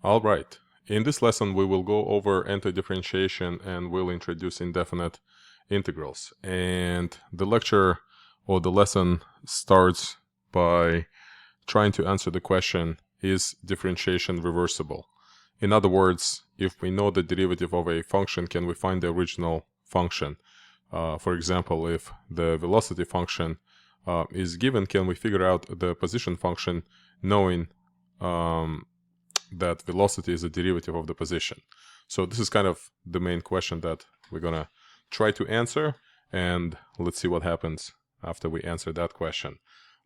Alright, in this lesson we will go over antidifferentiation and we'll introduce indefinite integrals. And the lecture or the lesson starts by trying to answer the question, is differentiation reversible? In other words, if we know the derivative of a function, can we find the original function? For example, if the velocity function is given, can we figure out the position function knowing that velocity is a derivative of the position? So this is kind of the main question that we're gonna try to answer, and let's see what happens after we answer that question.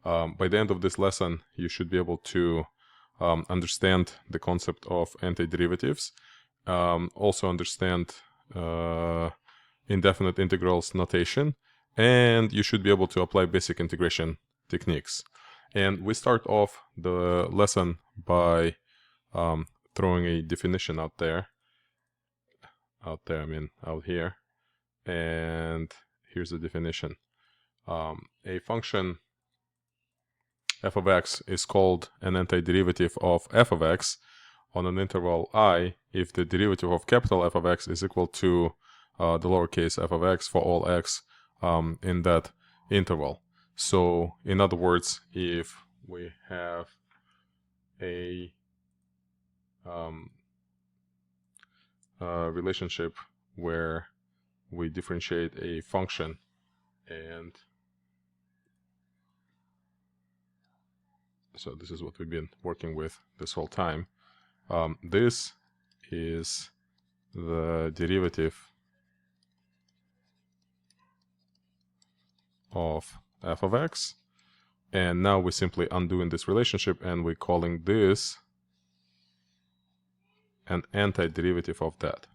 By the end of this lesson, you should be able to understand the concept of antiderivatives, also understand indefinite integrals notation, and you should be able to apply basic integration techniques. And we start off the lesson by throwing a definition out here, and here's the definition. A function f of x is called an antiderivative of f of x on an interval I if the derivative of capital F of x is equal to the lowercase f of x for all x in that interval. So in other words, if we have a relationship where we differentiate a function, and so this is what we've been working with this whole time. This is the derivative of f of x, and now we're simply undoing this relationship and we're calling this an antiderivative of that.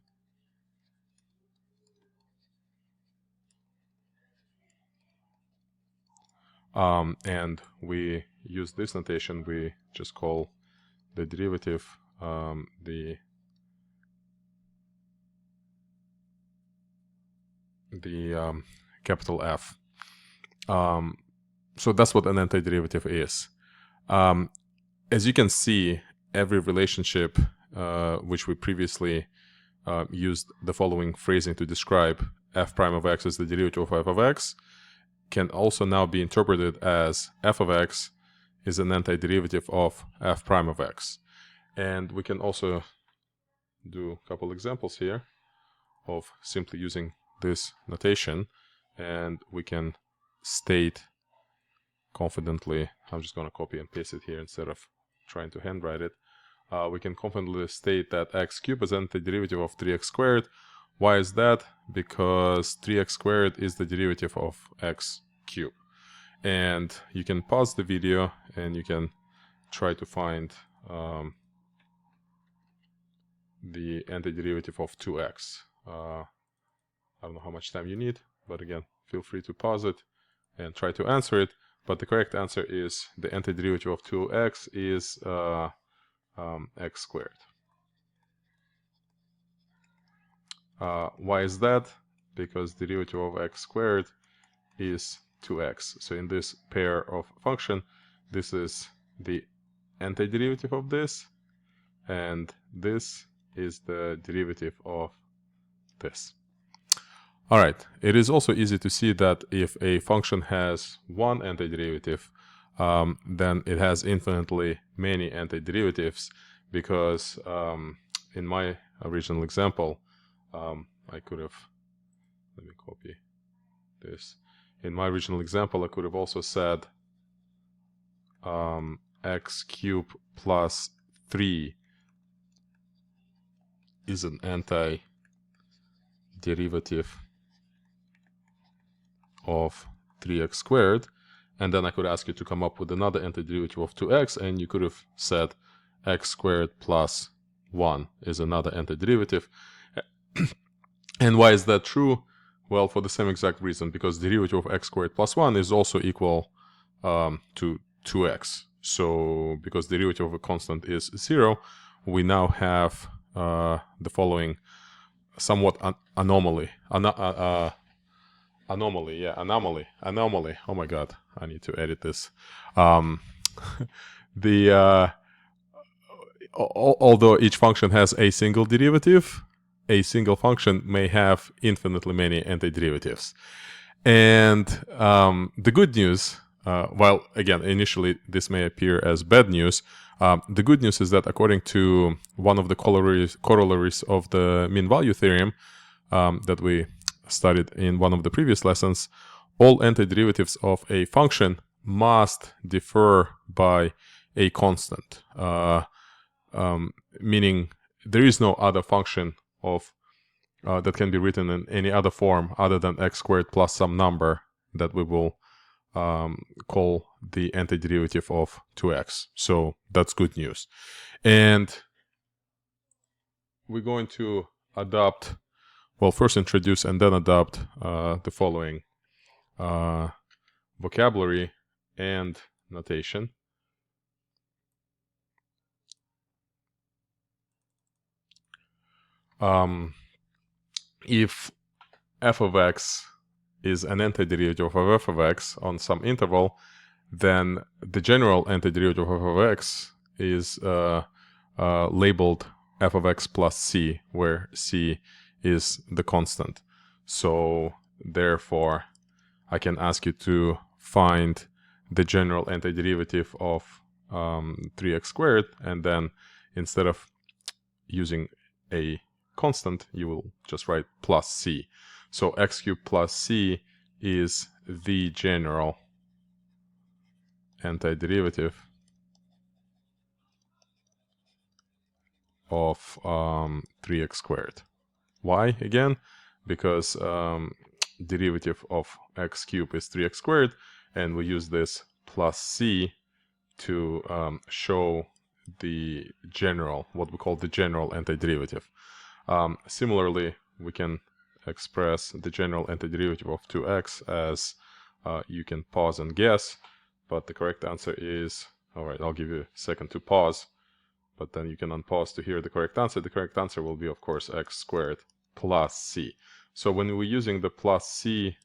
And we use this notation, we just call the derivative the capital F. So that's what an antiderivative is. As you can see, every relationship which we previously used the following phrasing to describe, f prime of x is the derivative of f of x, can also now be interpreted as f of x is an antiderivative of f prime of x. And we can also do a couple examples here of simply using this notation, and we can state confidently, I'm just going to copy and paste it here instead of trying to handwrite it. We can confidently state that x cubed is antiderivative of 3x squared. Why is that? Because 3x squared is the derivative of x cubed. And you can pause the video and you can try to find the antiderivative of 2x. I don't know how much time you need, but again, feel free to pause it and try to answer it. But the correct answer is the antiderivative of 2x is x squared. Why is that? Because the derivative of x squared is 2x. So in this pair of function, this is the antiderivative of this, and this is the derivative of this. Alright, it is also easy to see that if a function has one antiderivative, then it has infinitely many antiderivatives, because in my original example, I could have, let me copy this. In my original example, I could have also said x cubed plus 3 is an antiderivative of 3x squared, and then I could ask you to come up with another antiderivative of 2x, and you could have said x squared plus 1 is another antiderivative. And why is that true? Well, for the same exact reason, because the derivative of x squared plus 1 is also equal to 2x. So because the derivative of a constant is 0, we now have the following somewhat anomaly. Anomaly. Oh my god, I need to edit this. although each function has a single derivative, a single function may have infinitely many antiderivatives. And the good news, while again initially this may appear as bad news, the good news is that according to one of the corollaries of the mean value theorem that we studied in one of the previous lessons, all antiderivatives of a function must differ by a constant, meaning there is no other function of that can be written in any other form other than x squared plus some number that we will call the antiderivative of 2x. So that's good news. And we're going to adopt, well, first introduce and then adopt the following vocabulary and notation. If f of x is an antiderivative of f of x on some interval, then the general antiderivative of f of x is labeled f of x plus c, where c is the constant. So therefore, I can ask you to find the general antiderivative of 3x squared, and then instead of using a constant, you will just write plus c. So x cubed plus c is the general antiderivative of 3x squared. Why again? Because derivative of x cubed is 3x squared, and we use this plus c to show the general, what we call the general antiderivative. Similarly, we can express the general antiderivative of 2x as you can pause and guess, but the correct answer is, all right, I'll give you a second to pause, but then you can unpause to hear the correct answer. The correct answer will be, of course, x squared plus c. So when we're using the plus c,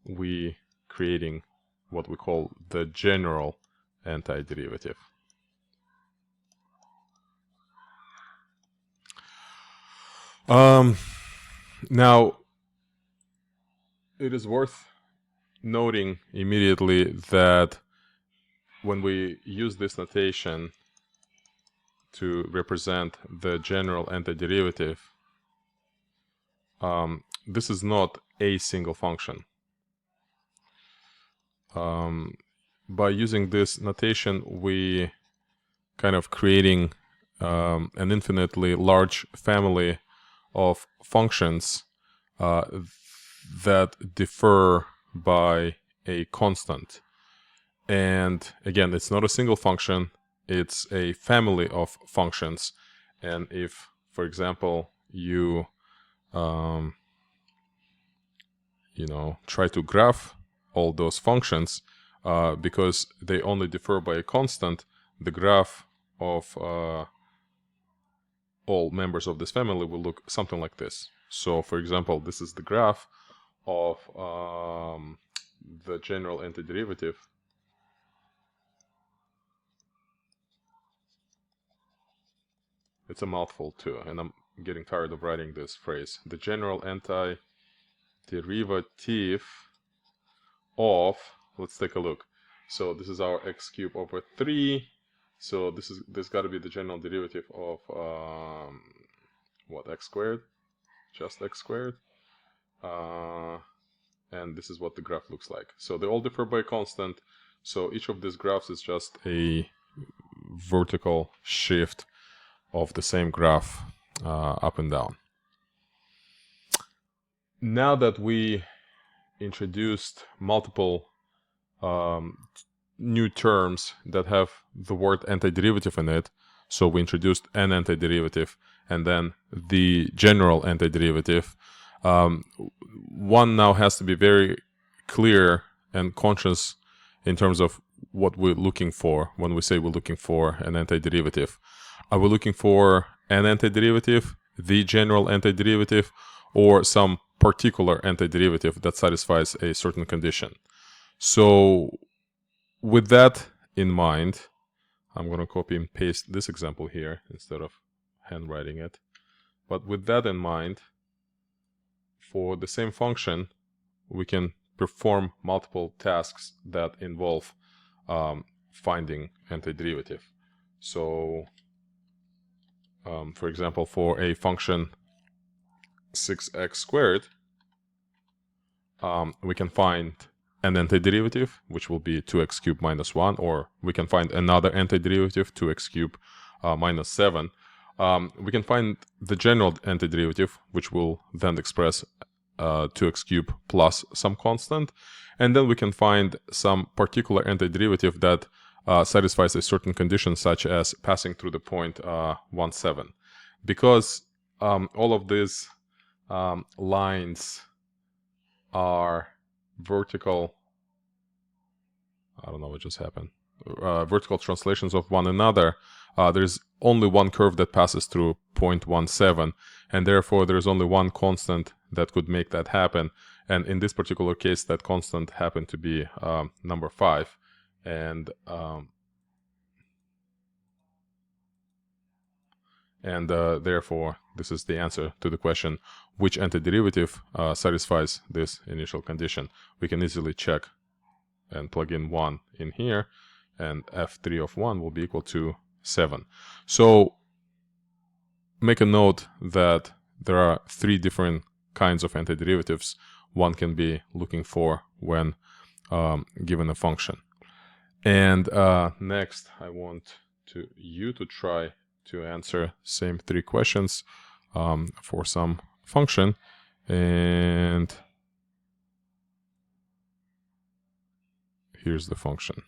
we creating what we call the general antiderivative. Now, it is worth noting immediately that when we use this notation to represent the general antiderivative, this is not a single function. By using this notation, we kind of creating an infinitely large family of functions that differ by a constant. And again, it's not a single function, it's a family of functions. And if, for example, you try to graph all those functions, because they only differ by a constant, the graph of all members of this family will look something like this. So, for example, this is the graph of the general antiderivative. It's a mouthful too, and I'm getting tired of writing this phrase. The general antiderivative of, let's take a look. So this is our x cubed over 3. So this got to be the general derivative of what, x squared, just x squared, and this is what the graph looks like. So they all differ by a constant. So each of these graphs is just a vertical shift of the same graph up and down. Now that we introduced multiple new terms that have the word antiderivative in it, so we introduced an antiderivative and then the general antiderivative, one now has to be very clear and conscious in terms of what we're looking for when we say we're looking for an antiderivative. Are we looking for an antiderivative, the general antiderivative, or some particular antiderivative that satisfies a certain condition? So with that in mind, I'm going to copy and paste this example here instead of handwriting it. But with that in mind, for the same function, we can perform multiple tasks that involve finding antiderivative. So, for example, for a function 6x squared, we can find an antiderivative, which will be 2x cubed minus 1, or we can find another antiderivative, 2x cubed minus 7. We can find the general antiderivative, which will then express 2x cubed plus some constant. And then we can find some particular antiderivative that satisfies a certain condition, such as passing through the point 1, 7. Because all of these lines are vertical, I don't know what just happened, vertical translations of one another, there's only one curve that passes through 0.17, and therefore there's only one constant that could make that happen. And in this particular case, that constant happened to be number 5. And therefore, this is the answer to the question, which antiderivative satisfies this initial condition. We can easily check and plug in 1 in here, and f3 of 1 will be equal to 7. So make a note that there are 3 different kinds of antiderivatives one can be looking for when given a function. And next, I want you to try to answer same 3 questions for some function. And here's the function.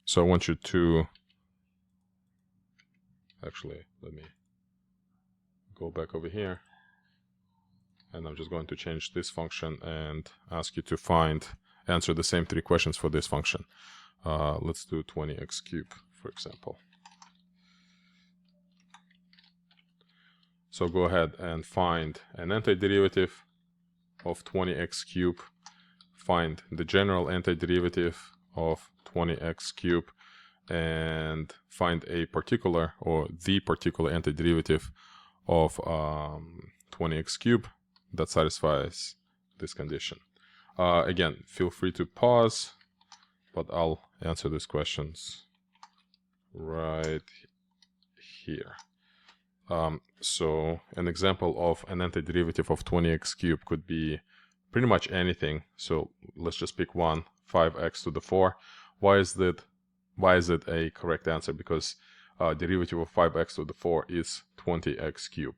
So I want you to, actually, let me go back over here. And I'm just going to change this function and ask you to answer the same 3 questions for this function. Let's do 20x cubed, for example. So go ahead and find an antiderivative of 20x cubed. Find the general antiderivative of 20x cubed, and find a particular or the particular antiderivative of 20x cubed that satisfies this condition. Again, feel free to pause, but I'll answer these questions right here. So an example of an antiderivative of 20x cubed could be pretty much anything. So let's just pick one, 5x to the 4. Why is it a correct answer? Because derivative of 5x to the 4 is 20x cubed.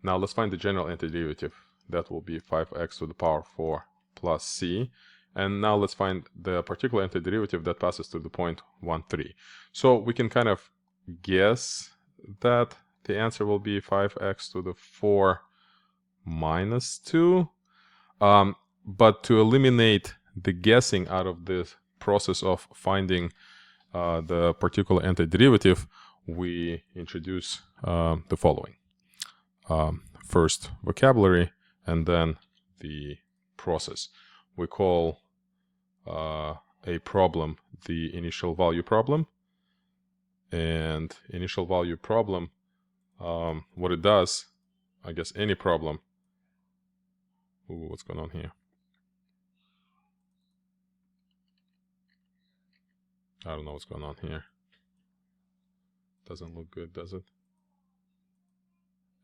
Now let's find the general antiderivative. That will be 5x to the power 4 plus c. And now let's find the particular antiderivative that passes through the point 1, 3. So we can kind of guess that the answer will be 5x to the 4 minus 2. But to eliminate the guessing out of this process of finding the particular antiderivative, we introduce the following. First, vocabulary, and then the process. We call a problem the initial value problem. And initial value problem, what it does, I guess any problem. Ooh, what's going on here? I don't know what's going on here. Doesn't look good, does it?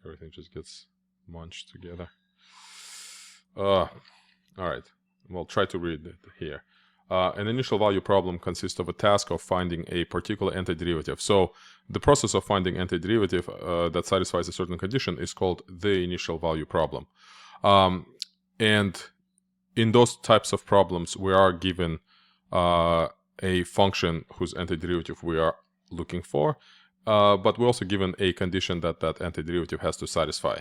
Everything just gets munched together. All right. Well, try to read it here. An initial value problem consists of a task of finding a particular antiderivative. So the process of finding antiderivative that satisfies a certain condition is called the initial value problem. And in those types of problems, we are given a function whose antiderivative we are looking for, but we're also given a condition that that antiderivative has to satisfy.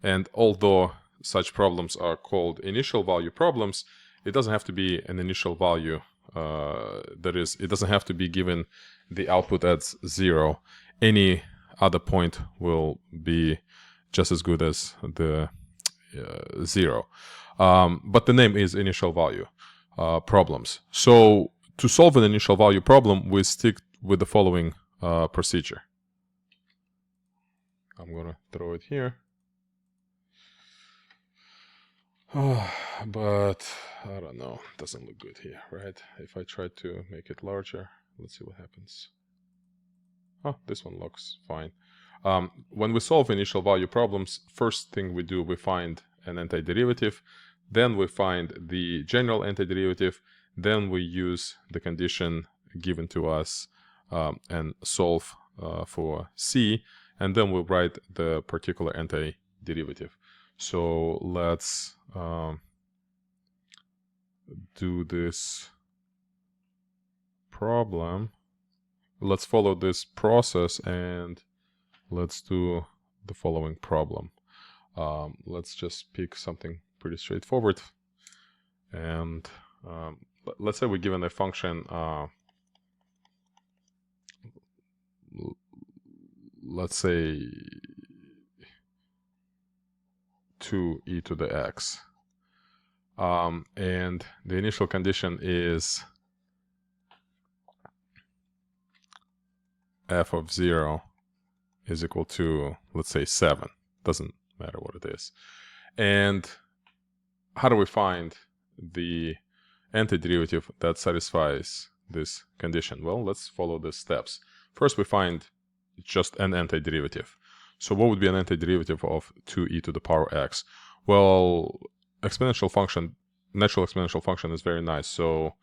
And although such problems are called initial value problems, it doesn't have to be an initial value. That is, it doesn't have to be given the output as 0. Any other point will be just as good as the 0. But the name is initial value problems. So to solve an initial value problem, we stick with the following procedure. I'm going to throw it here. But I don't know, it doesn't look good here, right? If I try to make it larger, let's see what happens. Oh, this one looks fine. When we solve initial value problems, first thing we do, we find an antiderivative, then we find the general antiderivative, then we use the condition given to us and solve for C, and then we write the particular antiderivative. So let's do this problem. Let's follow this process and let's do the following problem. Let's just pick something pretty straightforward. And let's say we're given a function, let's say 2e to the x. And the initial condition is f of 0 is equal to, let's say, 7. Doesn't matter what it is. And how do we find the antiderivative that satisfies this condition? Well, let's follow the steps. First, we find just an antiderivative. So what would be an antiderivative of 2e to the power x? Well, exponential function, natural exponential function is very nice. So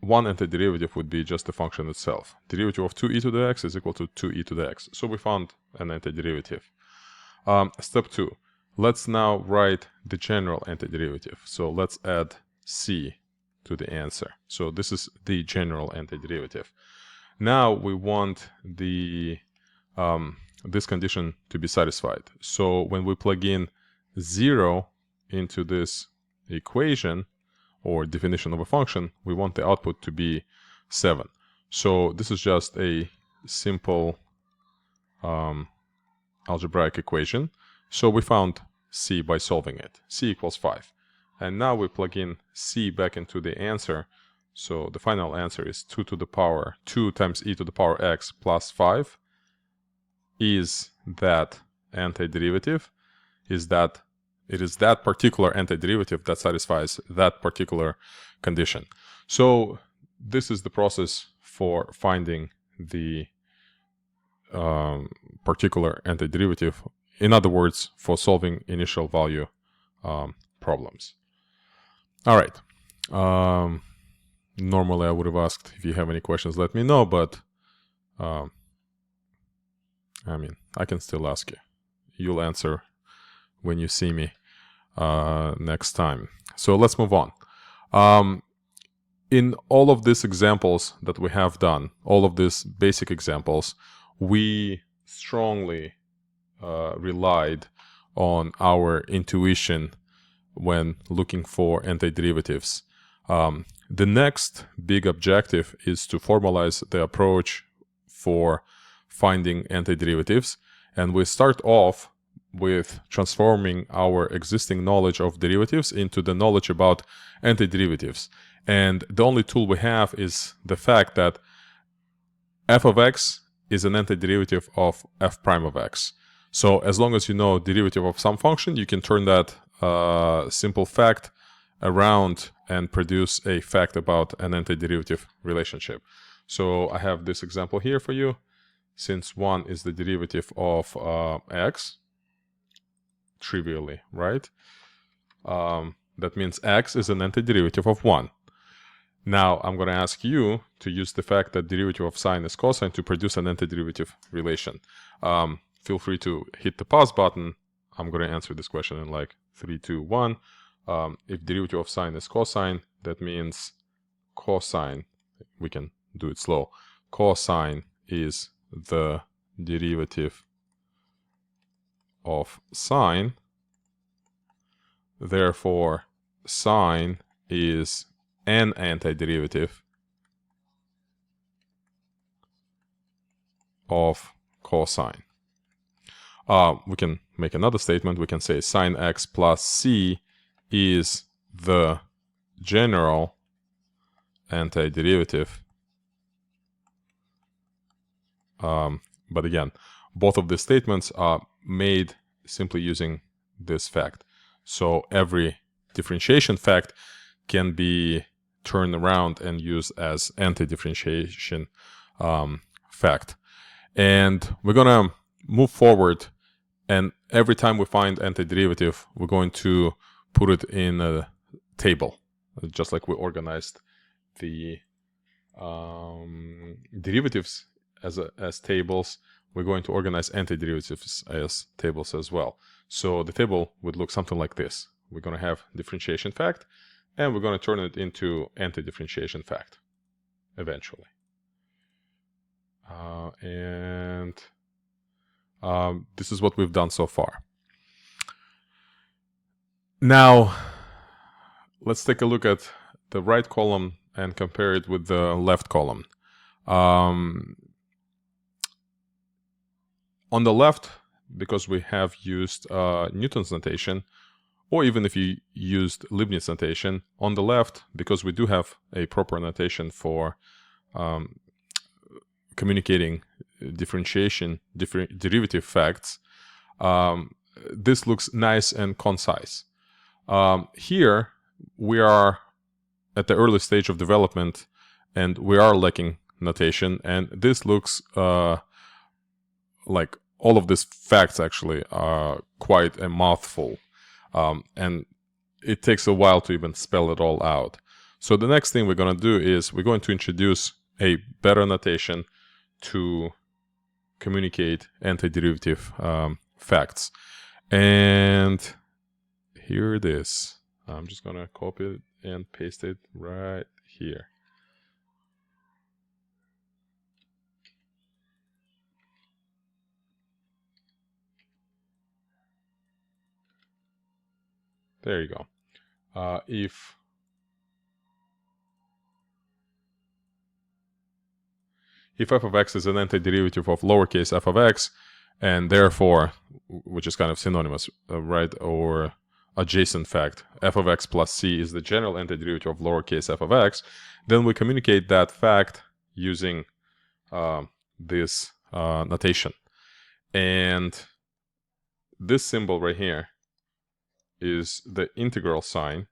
one antiderivative would be just the function itself. Derivative of 2e to the x is equal to 2e to the x. So we found an antiderivative. Step 2. Let's now write the general antiderivative. So let's add c to the answer. So this is the general antiderivative. Now we want the this condition to be satisfied. So when we plug in 0 into this equation or definition of a function, we want the output to be 7. So this is just a simple algebraic equation. So we found c by solving it. C equals 5. And now we plug in c back into the answer. So the final answer is 2 times e to the power x plus 5. Is that antiderivative? It is that particular antiderivative that satisfies that particular condition. So this is the process for finding the particular antiderivative. In other words, for solving initial value problems. All right. Normally I would have asked if you have any questions, let me know, but I mean, I can still ask you. You'll answer when you see me next time. So let's move on. In all of these examples that we have done, all of these basic examples, we strongly relied on our intuition when looking for antiderivatives. The next big objective is to formalize the approach for finding antiderivatives, and we start off with transforming our existing knowledge of derivatives into the knowledge about antiderivatives. And the only tool we have is the fact that f of x is an antiderivative of f prime of x. So as long as you know derivative of some function, you can turn that simple fact around and produce a fact about an antiderivative relationship. So I have this example here for you. Since 1 is the derivative of x, trivially, right? That means x is an antiderivative of 1. Now I'm going to ask you to use the fact that derivative of sine is cosine to produce an antiderivative relation. Feel free to hit the pause button. I'm going to answer this question in like 3, 2, 1. If derivative of sine is cosine, that means cosine, we can do it slow, cosine is the derivative of sine. Therefore, sine is an antiderivative of cosine. We can make another statement. We can say sine x plus c is the general antiderivative. But again, both of the statements are made simply using this fact. So every differentiation fact can be turned around and used as anti-differentiation fact. And we're going to move forward, and every time we find antiderivative, we're going to put it in a table, just like we organized the derivatives as tables. We're going to organize antiderivatives as tables as well. So the table would look something like this. We're going to have differentiation fact, and we're going to turn it into anti-differentiation fact eventually. This is what we've done so far. Now, let's take a look at the right column and compare it with the left column. On the left, because we have used Newton's notation, or even if you used Leibniz notation, on the left, because we do have a proper notation for communicating differentiation, derivative facts, this looks nice and concise. Here, we are at the early stage of development, and we are lacking notation, and this looks like all of these facts actually are quite a mouthful, and it takes a while to even spell it all out. So the next thing we're going to do is we're going to introduce a better notation to communicate antiderivative facts. And here it is. I'm just going to copy it and paste it right here. There you go. If f of x is an antiderivative of lowercase f of x, and therefore, which is kind of synonymous, right, or adjacent fact, f of x plus c is the general antiderivative of lowercase f of x, then we communicate that fact using this notation. And this symbol right here is the integral sign.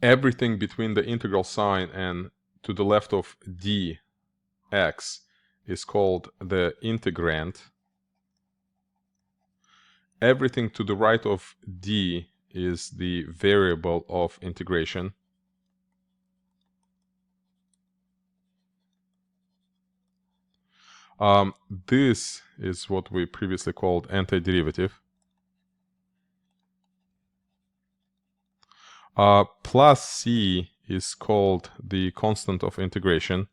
Everything between the integral sign and to the left of dx is called the integrand. Everything to the right of d is the variable of integration. This is what we previously called antiderivative. Plus c is called the constant of integration.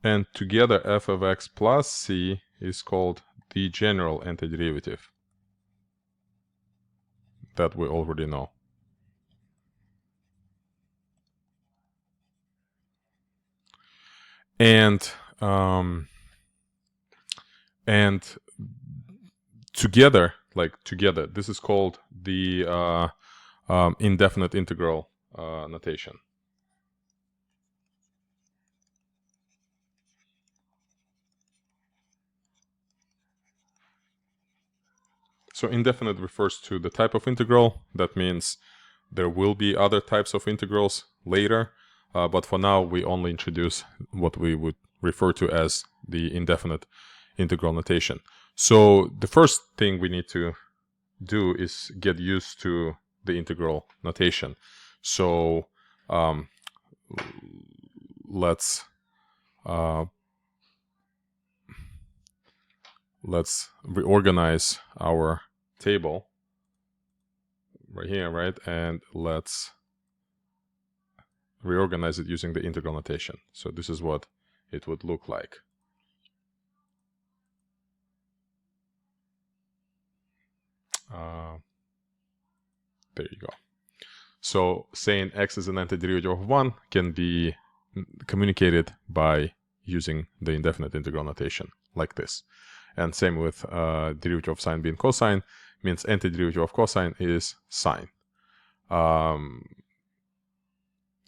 And together f of x plus c is called the general antiderivative that we already know. And together, this is called the indefinite integral notation. So indefinite refers to the type of integral. That means there will be other types of integrals later, but for now we only introduce what we would refer to as the indefinite integral notation. So the first thing we need to do is get used to the integral notation. So let's reorganize our table right here, right? And let's reorganize it using the integral notation. So this is what it would look like. There you go. So saying x is an antiderivative of 1 can be communicated by using the indefinite integral notation like this. And same with derivative of sine being cosine, means antiderivative of cosine is sine.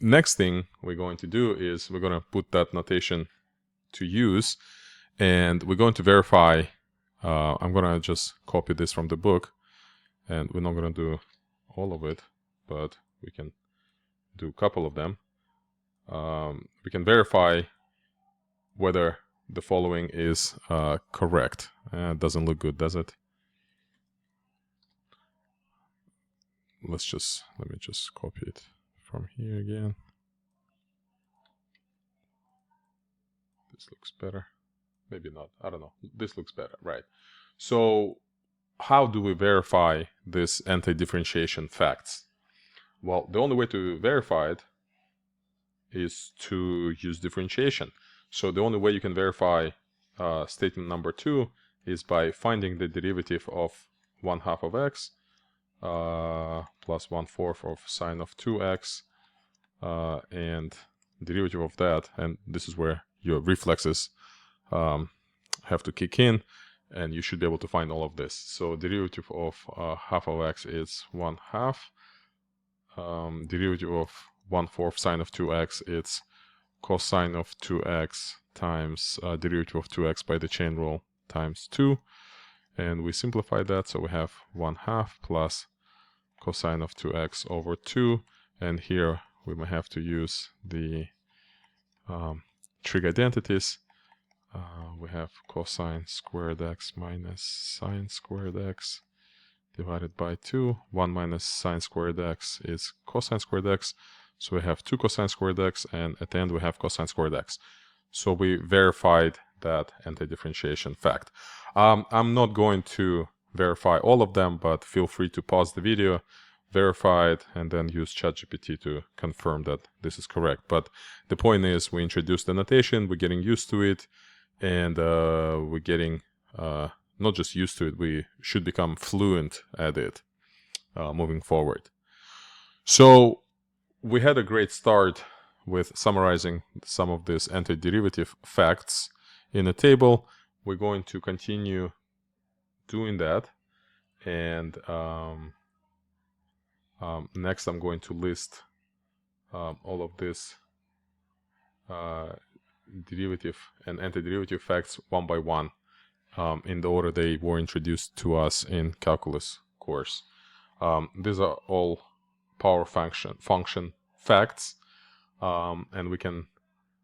Next thing we're going to do is we're going to put that notation to use, and we're going to verify. I'm going to just copy this from the book, and we're not going to do all of it, but we can do a couple of them. We can verify whether the following is correct. It doesn't look good, does it? Let me just copy it from here again. This looks better. Maybe not. I don't know. This looks better, right? So how do we verify this anti-differentiation facts? Well, the only way to verify it is to use differentiation. So the only way you can verify statement number 2 is by finding the derivative of 1/2 of x plus 1/4 of sine of 2x and derivative of that, and this is where your reflexes have to kick in, and you should be able to find all of this. So derivative of 1/2 of x is 1/2. Derivative of 1/4 sine of 2x, it's cosine of 2x times derivative of 2x by the chain rule times 2. And we simplify that, so we have 1/2 plus cosine of 2x over 2. And here we may have to use the trig identities. We have cosine squared x minus sine squared x divided by 2. 1 minus sine squared x is cosine squared x. So we have 2 cosine squared x, and at the end we have cosine squared x. So we verified that anti-differentiation fact. I'm not going to verify all of them, but feel free to pause the video, verify it, and then use ChatGPT to confirm that this is correct. But the point is, we introduced the notation, we're getting used to it, and we're getting not just used to it, we should become fluent at it moving forward. So we had a great start with summarizing some of these antiderivative facts in a table. We're going to continue doing that, and next I'm going to list all of these derivative and antiderivative facts one by one in the order they were introduced to us in calculus course. These are all power function facts, and we can,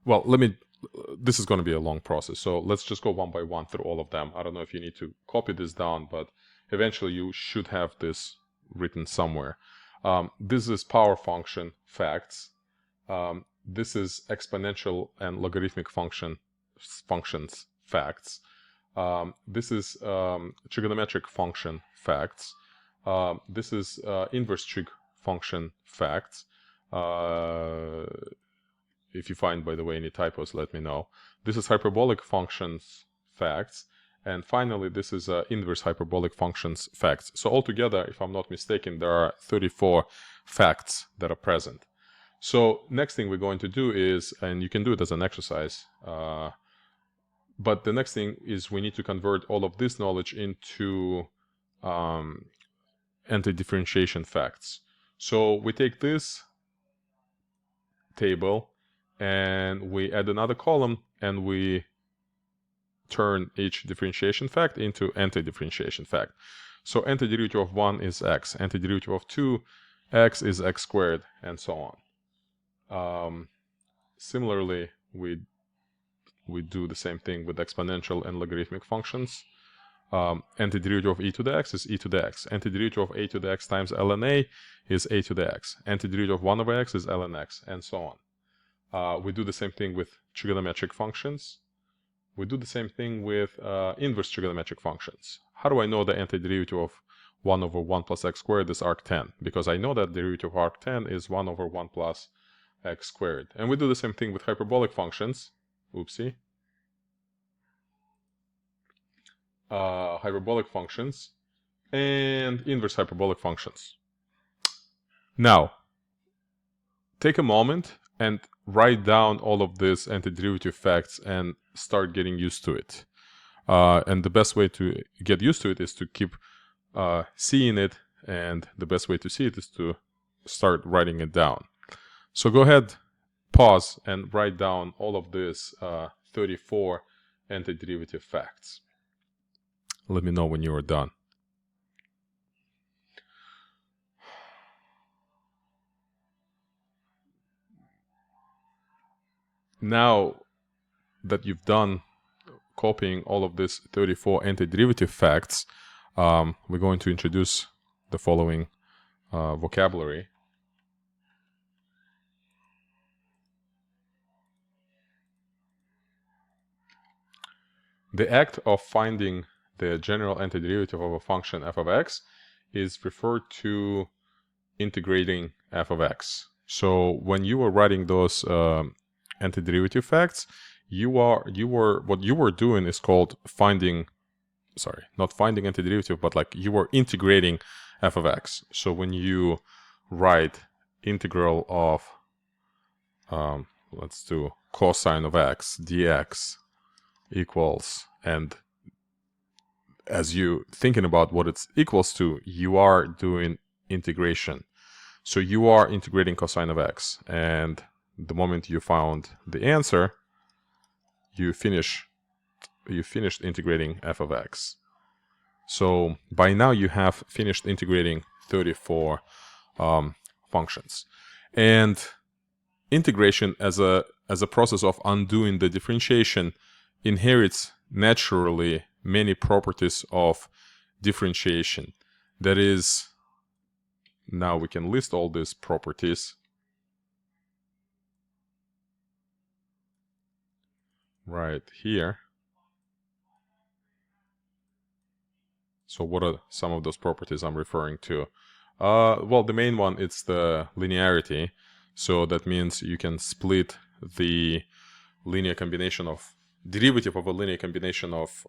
well, this is going to be a long process, so let's just go one by one through all of them. I don't know if you need to copy this down, but eventually you should have this written somewhere. This is power function facts. This is exponential and logarithmic functions facts. This is trigonometric function facts. This is inverse trig function facts. If you find, by the way, any typos, let me know. This is hyperbolic functions facts. And finally, this is inverse hyperbolic functions facts. So altogether, if I'm not mistaken, there are 34 facts that are present. So next thing we're going to do is, and you can do it as an exercise, but the next thing is we need to convert all of this knowledge into anti-differentiation facts. So we take this table and we add another column, and we turn each differentiation fact into anti-differentiation fact. So antiderivative of 1 is x, antiderivative of 2, x is x squared, and so on. Similarly, we do the same thing with exponential and logarithmic functions. Antiderivative of e to the x is e to the x. Antiderivative of a to the x times ln a is a to the x. Antiderivative of 1 over x is ln x, and so on. We do the same thing with trigonometric functions. We do the same thing with inverse trigonometric functions. How do I know the antiderivative of 1 over 1 plus x squared is arctan? Because I know that derivative of arctan is 1 over 1 plus x squared. And we do the same thing with hyperbolic functions. Oopsie. Hyperbolic functions and inverse hyperbolic functions. Now, take a moment and write down all of these antiderivative facts and start getting used to it. And the best way to get used to it is to keep seeing it, and the best way to see it is to start writing it down. So go ahead, pause, and write down all of these 34 antiderivative facts. Let me know when you are done. Now that you've done copying all of these 34 antiderivative facts, we're going to introduce the following vocabulary. The act of finding the general antiderivative of a function f of x is referred to integrating f of x. So when you were writing those antiderivative facts, what you were doing is called finding, sorry, not finding antiderivative, but like you were integrating f of x. So when you write integral of, let's do cosine of x dx equals, and as you thinking about what it's equals to, you are doing integration. So you are integrating cosine of x, and the moment you found the answer, you finished integrating f of x. So by now you have finished integrating 34 functions. And integration as a process of undoing the differentiation inherits naturally many properties of differentiation. That is, now we can list all these properties. Right here. So what are some of those properties I'm referring to? Well, the main one is the linearity. So that means you can split the linear combination of derivative of a linear combination of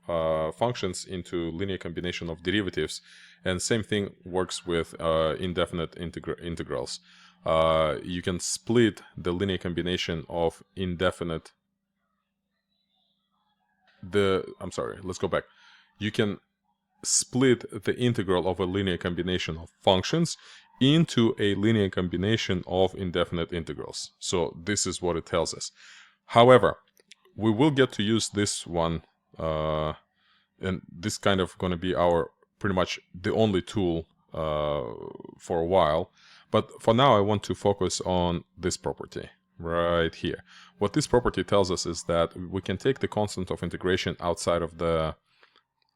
functions into linear combination of derivatives. And same thing works with indefinite integrals. You can split the linear combination of indefinite. Let's go back. You can split the integral of a linear combination of functions into a linear combination of indefinite integrals. So this is what it tells us. However, we will get to use this one, and this kind of going to be our pretty much the only tool for a while. But for now, I want to focus on this property right here. What this property tells us is that we can take the constant of integration outside of the,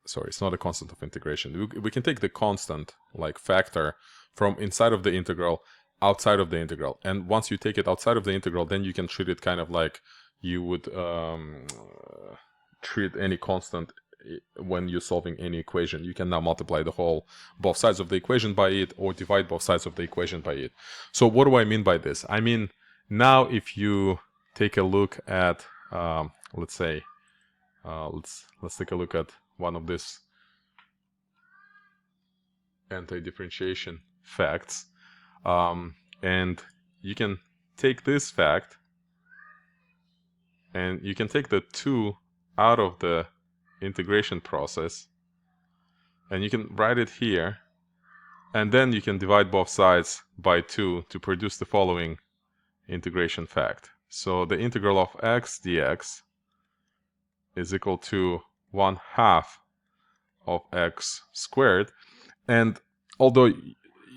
sorry, it's not a constant of integration. We can take the constant, like factor, from inside of the integral outside of the integral. And once you take it outside of the integral, then you can treat it kind of like you would treat any constant when you're solving any equation. You can now multiply both sides of the equation by it, or divide both sides of the equation by it. So what do I mean by this? I mean, now if you take a look at, let's say, let's take a look at one of these antidifferentiation facts, and you can take this fact, and you can take the 2 out of the integration process, and you can write it here, and then you can divide both sides by 2 to produce the following integration fact. So the integral of x dx is equal to 1/2 of x squared. And although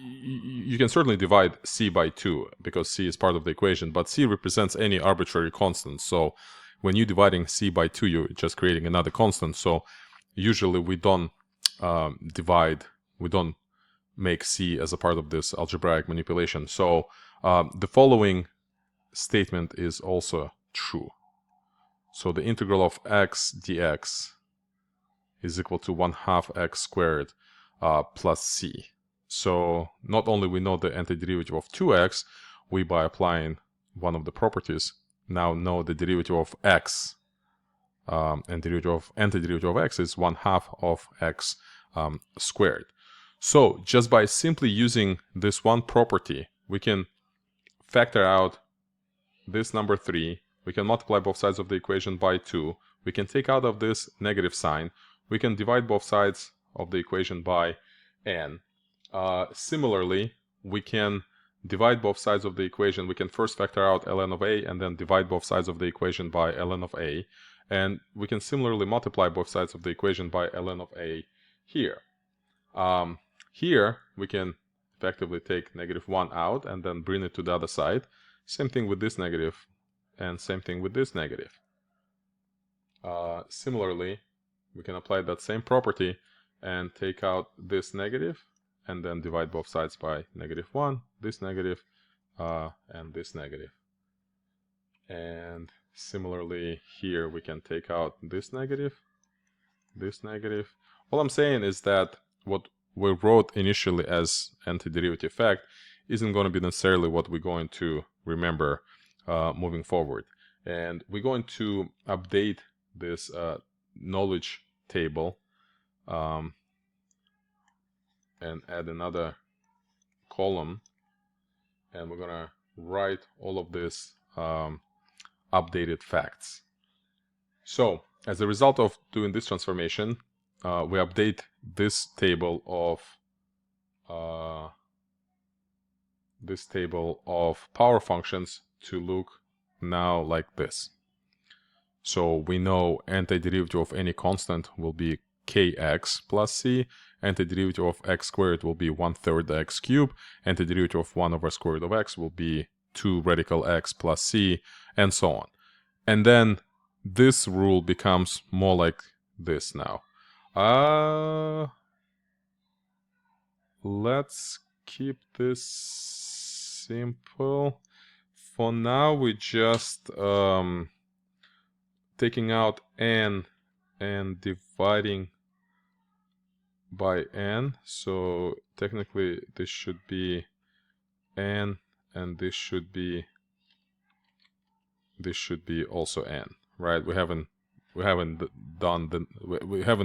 you can certainly divide c by 2 because c is part of the equation, but c represents any arbitrary constant. So when you're dividing c by 2, you're just creating another constant. So usually we don't we don't make c as a part of this algebraic manipulation. So the following statement is also true. So the integral of x dx is equal to 1/2 x squared plus c. So not only we know the antiderivative of 2x, we, by applying one of the properties, now know the derivative of x. Antiderivative of x is 1/2 of x squared. So just by simply using this one property, we can factor out this number 3. We can multiply both sides of the equation by 2. we can take out of this negative sign. We can divide both sides of the equation by n. Similarly, we can divide both sides of the equation. We can first factor out ln of a and then divide both sides of the equation by ln of a. And we can similarly multiply both sides of the equation by ln of a here. Here, we can effectively take -1 out and then bring it to the other side. Same thing with this negative, and same thing with this negative. Similarly, we can apply that same property and take out this negative, and then divide both sides by -1, this negative, and this negative. And similarly, here we can take out this negative, this negative. All I'm saying is that what we wrote initially as antiderivative fact isn't going to be necessarily what we're going to remember moving forward. And we're going to update this knowledge table and add another column, and we're going to write all of this updated facts. So as a result of doing this transformation, we update this table of power functions to look now like this. So we know antiderivative of any constant will be kx plus c, antiderivative of x squared will be 1/3 x cubed, antiderivative of 1/square root of x will be 2 radical x plus c, and so on. And then this rule becomes more like this now. Let's keep this simple. For now, we just taking out n and dividing by n. So technically, this should be n, and this should be also n, right? We haven't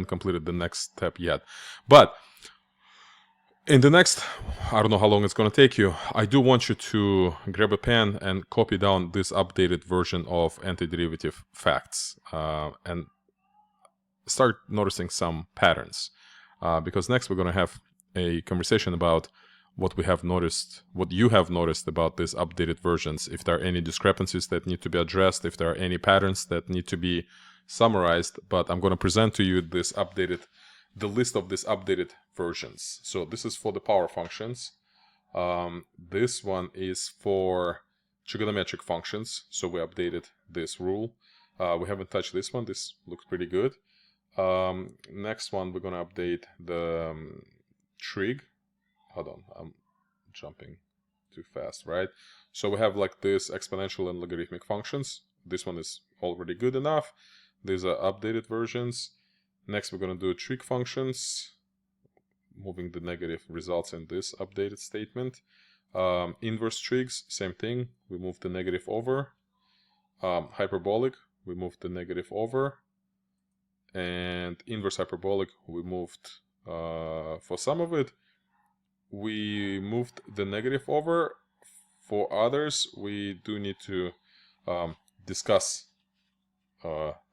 completed the next step yet, but in the next, I don't know how long it's going to take you, I do want you to grab a pen and copy down this updated version of antiderivative facts and start noticing some patterns, because next we're going to have a conversation about what we have noticed, what you have noticed about these updated versions, if there are any discrepancies that need to be addressed, if there are any patterns that need to be summarized. But I'm going to present to you this the list of these updated versions. So this is for the power functions. This one is for trigonometric functions. So we updated this rule. We haven't touched this one. This looks pretty good. Next one, we're going to update the trig. Hold on, I'm jumping too fast, right? So we have like this exponential and logarithmic functions. This one is already good enough. These are updated versions. Next, we're going to do trig functions. Moving the negative results in this updated statement. Inverse trigs, same thing. We move the negative over. Hyperbolic, we moved the negative over. And inverse hyperbolic, we moved, for some of it, we moved the negative over. For others, we do need to discuss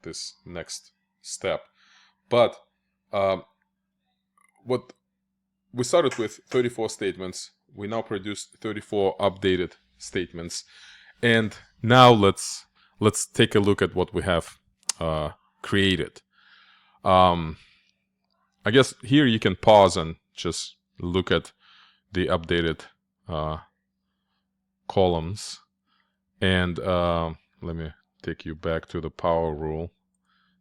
this next step. But what we started with 34 statements. We now produced 34 updated statements. And now let's take a look at what we have created. I guess here you can pause and just look at the updated columns. And let me take you back to the power rule.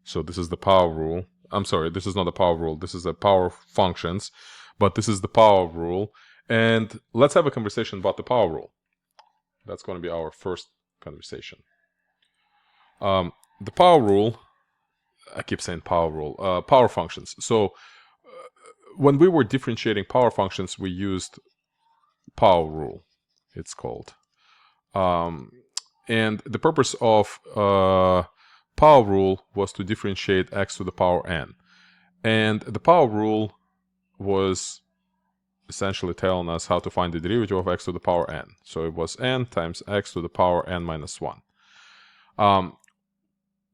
So this is the power rule. I'm sorry, this is not the power rule. This is the power functions. But this is the power rule. And let's have a conversation about the power rule. That's going to be our first conversation. The power rule, I keep saying power rule, power functions. So when we were differentiating power functions, we used power rule, it's called. And the purpose of power rule was to differentiate x to the power n. And the power rule was essentially telling us how to find the derivative of x to the power n. So it was n times x to the power n minus 1.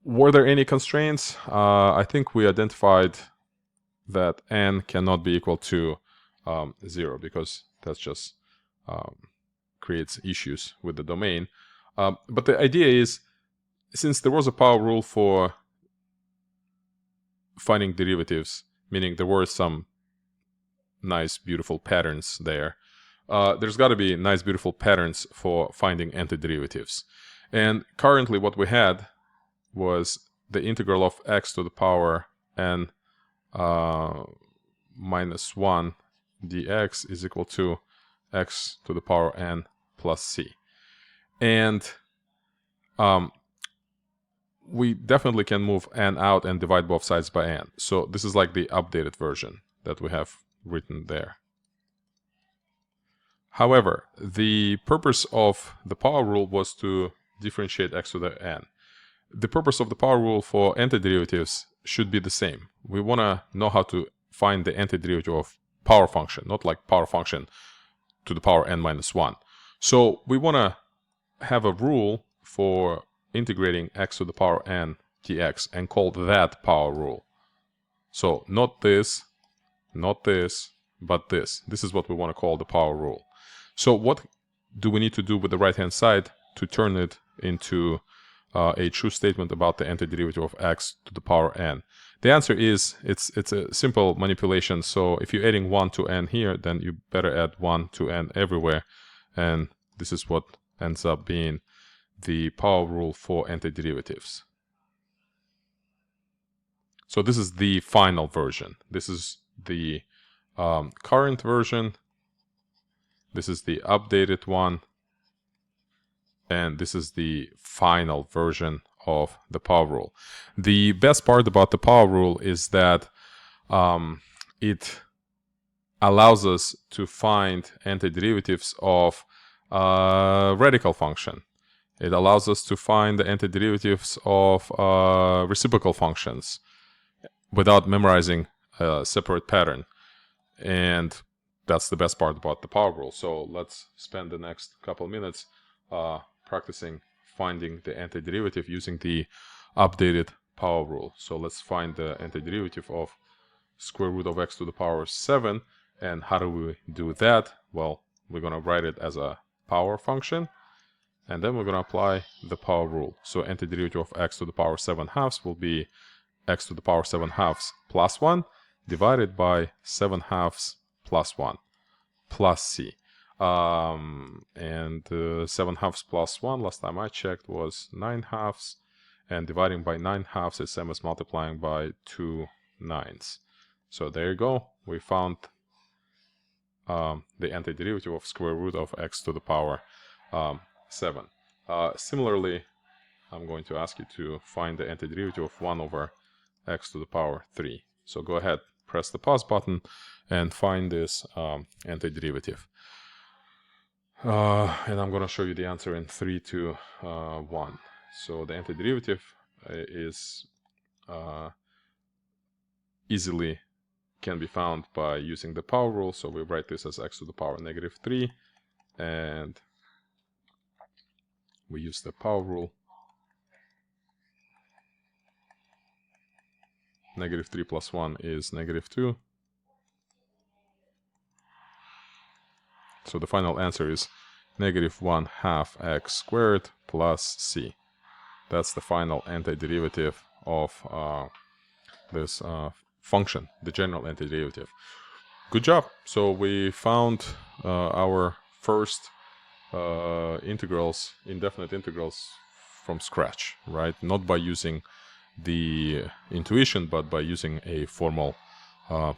Were there any constraints? I think we identified that n cannot be equal to 0 because that's just creates issues with the domain. But the idea is, since there was a power rule for finding derivatives, meaning there were some nice, beautiful patterns there, there's got to be nice, beautiful patterns for finding antiderivatives. And currently what we had was the integral of x to the power n minus 1 dx is equal to x to the power n plus c. And we definitely can move n out and divide both sides by n. So this is like the updated version that we have written there. However, the purpose of the power rule was to differentiate x to the n. The purpose of the power rule for antiderivatives should be the same. We want to know how to find the antiderivative of power function, not like power function to the power n minus 1. So we want to have a rule for integrating x to the power n dx and call that power rule. So not this, but this. This is what we want to call the power rule. So what do we need to do with the right-hand side to turn it into a true statement about the antiderivative of x to the power n? The answer is it's a simple manipulation. So if you're adding 1 to n here, then you better add 1 to n everywhere. And this is what ends up being the power rule for antiderivatives. So this is the final version. This is the current version. This is the updated one. And this is the final version of the power rule. The best part about the power rule is that it allows us to find antiderivatives of radical function. It allows us to find the antiderivatives of reciprocal functions without memorizing a separate pattern. And that's the best part about the power rule. So let's spend the next couple minutes practicing finding the antiderivative using the updated power rule. So let's find the antiderivative of square root of x to the power 7. And how do we do that? Well, we're going to write it as a power function. And then we're going to apply the power rule. So antiderivative of x to the power 7 halves will be x to the power 7 halves plus 1 divided by 7 halves plus 1 plus c. And 7 halves plus 1, last time I checked, was 9 halves. And dividing by 9 halves is same as multiplying by 2 nines. So there you go. We found the antiderivative of square root of x to the power 7. Similarly, I'm going to ask you to find the antiderivative of 1 over x to the power 3. So go ahead, press the pause button and find this antiderivative. And I'm going to show you the answer in 3, 2, 1. So the antiderivative is easily can be found by using the power rule. So we write this as x to the power negative 3. And we use the power rule. Negative 3 plus 1 is negative 2. So the final answer is negative 1 half x squared plus c. That's the final antiderivative of this function, the general antiderivative. Good job. So we found our first integrals, indefinite integrals from scratch, right? Not by using the intuition, but by using a formal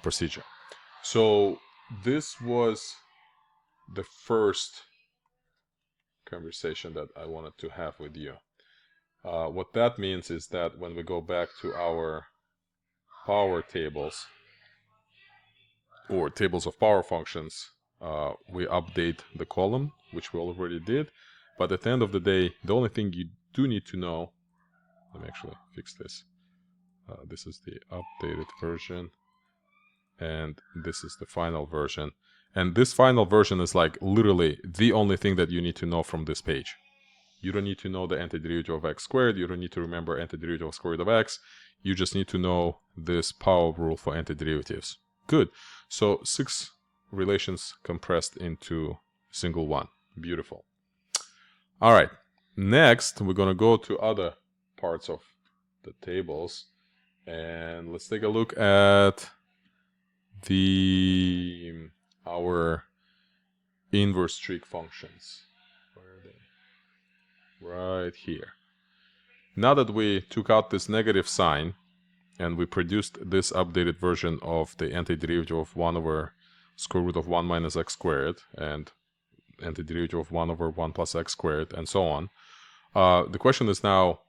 procedure. So this was the first conversation that I wanted to have with you. What that means is that when we go back to our power tables or tables of power functions, we update the column, which we already did. But at the end of the day, the only thing you do need to know, let me actually fix this. This is the updated version, and this is the final version. And this final version is like literally the only thing that you need to know from this page. You don't need to know the antiderivative of x squared. You don't need to remember antiderivative of square root of x. You just need to know this power rule for antiderivatives. Good. So 6 relations compressed into single one. Beautiful. All right. Next, we're going to go to other parts of the tables. And let's take a look at our inverse trig functions. Where are they? Right here. Now that we took out this negative sign and we produced this updated version of the antiderivative of 1 over square root of 1 minus x squared and antiderivative of 1 over 1 plus x squared and so on, the question is now,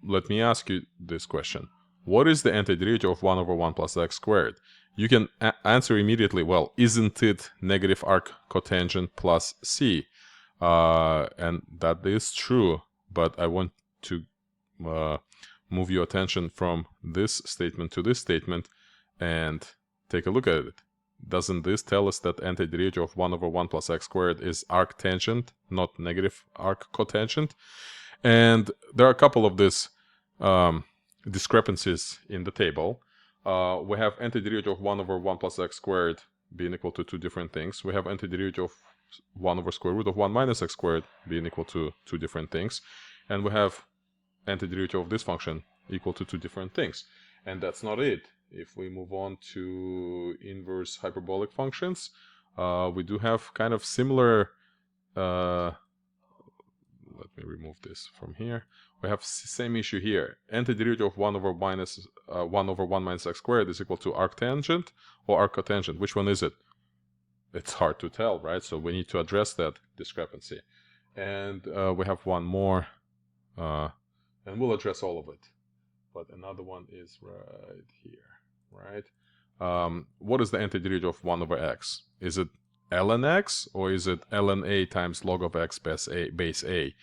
let me ask you this question. What is the antiderivative of 1 over 1 plus x squared? You can answer immediately, well, isn't it negative arc cotangent plus c? And that is true, but I want to move your attention from this statement to this statement and take a look at it. Doesn't this tell us that antiderivative of 1 over 1 plus x squared is arc tangent, not negative arc cotangent? And there are a couple of these discrepancies in the table. We have antiderivative of 1 over 1 plus x squared being equal to 2 different things. We have antiderivative of 1 over square root of 1 minus x squared being equal to 2 different things. And we have antiderivative of this function equal to 2 different things. And that's not it. If we move on to inverse hyperbolic functions, we do have kind of similar... let me remove this from here. We have same issue here. Antiderivative of 1 over 1 minus x squared is equal to arctangent or arccotangent. Which one is it? It's hard to tell, right? So we need to address that discrepancy. And we have one more, and we'll address all of it. But another one is right here, right? What is the antiderivative of 1 over x? Is it ln x or is it ln a times log of x base a?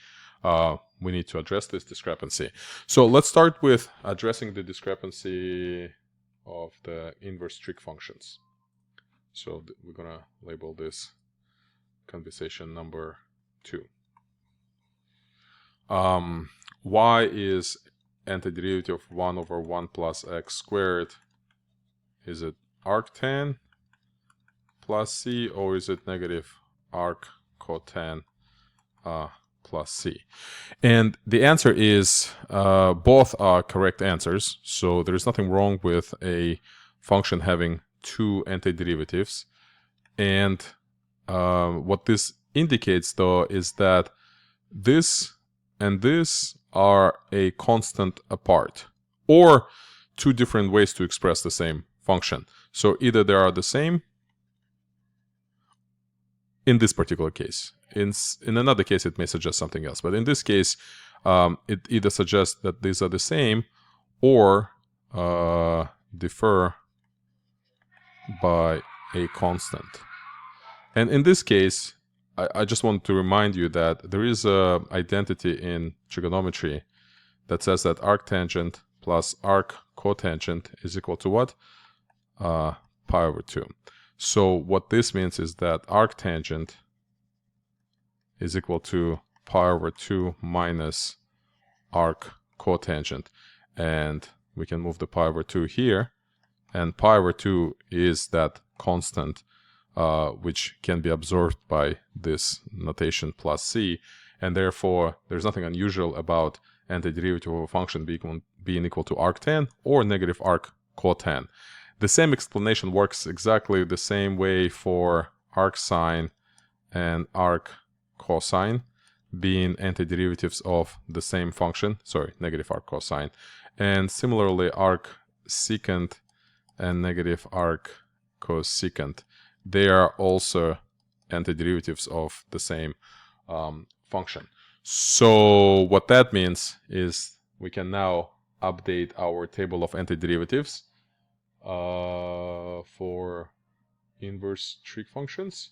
We need to address this discrepancy. So let's start with addressing the discrepancy of the inverse trig functions. So we're going to label this conversation number 2. Why is antiderivative of 1 over 1 plus x squared? Is it arctan plus c, or is it negative arccotan plus c? And the answer is both are correct answers. So there is nothing wrong with a function having 2 antiderivatives. And what this indicates, though, is that this and this are a constant apart, or 2 different ways to express the same function. So either they are the same in this particular case. In another case, it may suggest something else. But in this case, it either suggests that these are the same or differ by a constant. And in this case, I just want to remind you that there is an identity in trigonometry that says that arctangent plus arccotangent is equal to what? Pi over 2. So what this means is that arctangent is equal to pi over 2 minus arccotangent. And we can move the pi over 2 here. And pi over 2 is that constant which can be absorbed by this notation plus c. And therefore, there's nothing unusual about antiderivative of a function being equal to arctan or negative arccotan. The same explanation works exactly the same way for arcsine and arccosine being antiderivatives of the same function. Sorry, negative arccosine. And similarly, arcsecant and negative arccosecant. They are also antiderivatives of the same function. So what that means is we can now update our table of antiderivatives for inverse trig functions